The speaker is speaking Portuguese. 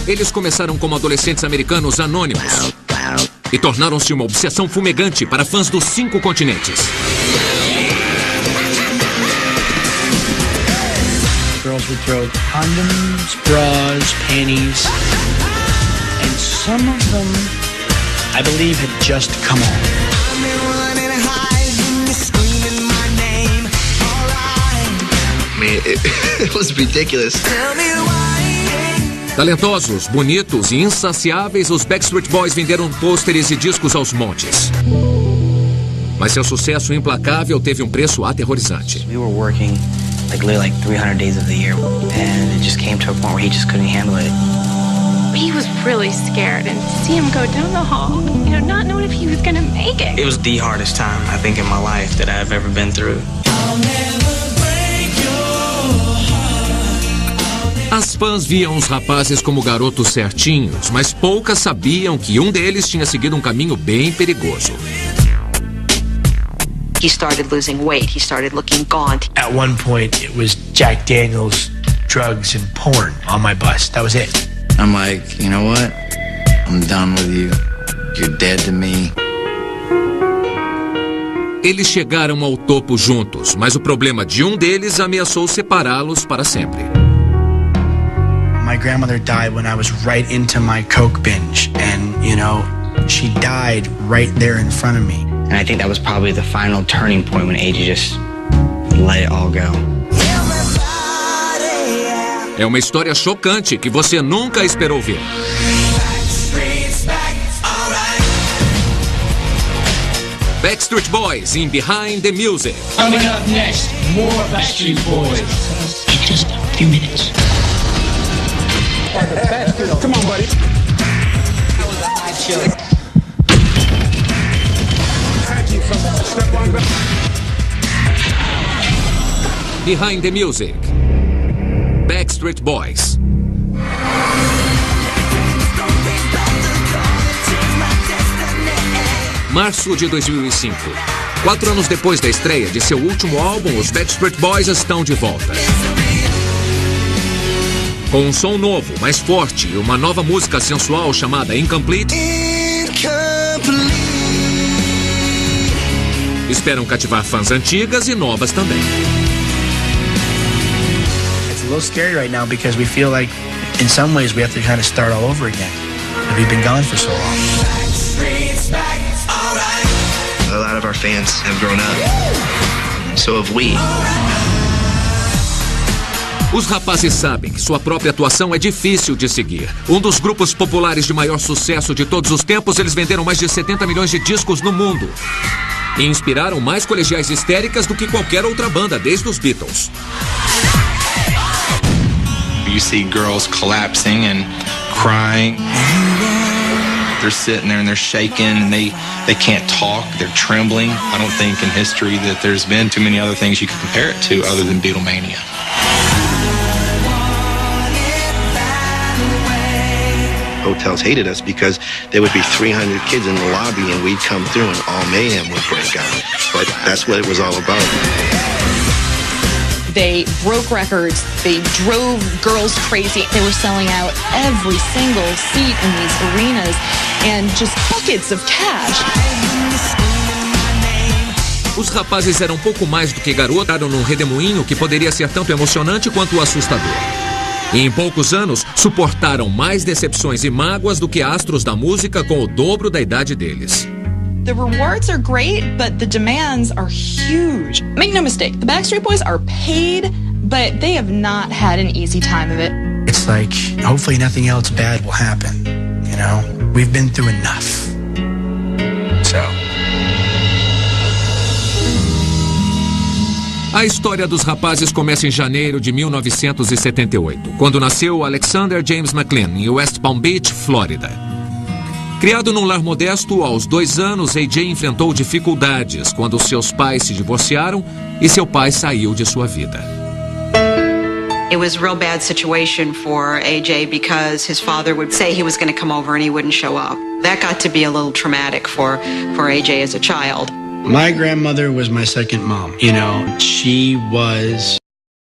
Eles começaram como adolescentes americanos anônimos e tornaram-se uma obsessão fumegante para fãs dos 5 continentes. Girls would throw condoms, bras, panties, and some of them, I believe, had just come on. I mean, it was ridiculous. Talentosos, bonitos e insaciáveis, os Backstreet Boys venderam pôsteres e discos aos montes. Mas seu sucesso implacável teve um preço aterrorizante. We were working like 300 days of the year, and it just came to a point where he just couldn't handle it. He was really scared, and to see him go down the hall, not knowing if he was gonna make it. It was the hardest time, I think, in my life that I've ever been through. As fãs viam os rapazes como garotos certinhos, mas poucas sabiam que um deles tinha seguido um caminho bem perigoso. He started losing weight. He started looking gaunt. At one point, it was Jack Daniels, drugs, and porn on my bus. That was it. I'm like, you know what? I'm done with you. You're dead to me. Eles chegaram ao topo juntos, mas o problema de um deles ameaçou separá-los para sempre. My grandmother died when I was right into my coke binge, and, she died right there in front of me. And I think that was probably the final turning point when AJ just let it all go. É uma história chocante que você nunca esperou ver. Backstreet Boys in Behind the Music. Coming up next, more Backstreet Boys. In just a few minutes. Come on, buddy. Behind the Music. Backstreet Boys. Março de 2005. 4 anos depois da estreia de seu último álbum, os Backstreet Boys estão de volta. Com um som novo, mais forte e uma nova música sensual chamada Incomplete, esperam cativar fãs antigas e novas também. It's a little scary right now because we feel like, in some ways, we have to kind of start all over again. We've been gone for so long. A lot of our fans have grown up. So have we. Os rapazes sabem que sua própria atuação é difícil de seguir. Um dos grupos populares de maior sucesso de todos os tempos, eles venderam mais de 70 milhões de discos no mundo. E inspiraram mais colegiais histéricas do que qualquer outra banda, desde os Beatles. You see girls collapsing and crying. They're sitting there and they're shaking and they can't talk, they're trembling. I don't think in history that there's been too many other things you could compare it to other than Beatlemania. Hotels hated us because there would be 300 kids in the lobby and we'd come through and all mayhem would break out. But that's what it was all about. They broke records, they drove girls crazy. They were selling out every single seat in these arenas and just buckets of cash. Os rapazes eram pouco mais do que garotos, eram num redemoinho que poderia ser tanto emocionante quanto assustador. E em poucos anos, suportaram mais decepções e mágoas do que astros da música com o dobro da idade deles. The rewards are great, but the demands are huge. Make no mistake, the Backstreet Boys are paid, but they have not had an easy time of it. It's like, hopefully nothing else bad will happen, We've been through enough. So... A história dos rapazes começa em janeiro de 1978, quando nasceu Alexander James McLean, em West Palm Beach, Flórida. Criado num lar modesto, aos 2 anos, AJ enfrentou dificuldades quando seus pais se divorciaram e seu pai saiu de sua vida. It was a real bad situation for AJ because his father would say he was going to come over and he wouldn't show up. That got to be a little traumatic for AJ as a child. My grandmother was my second mom. She was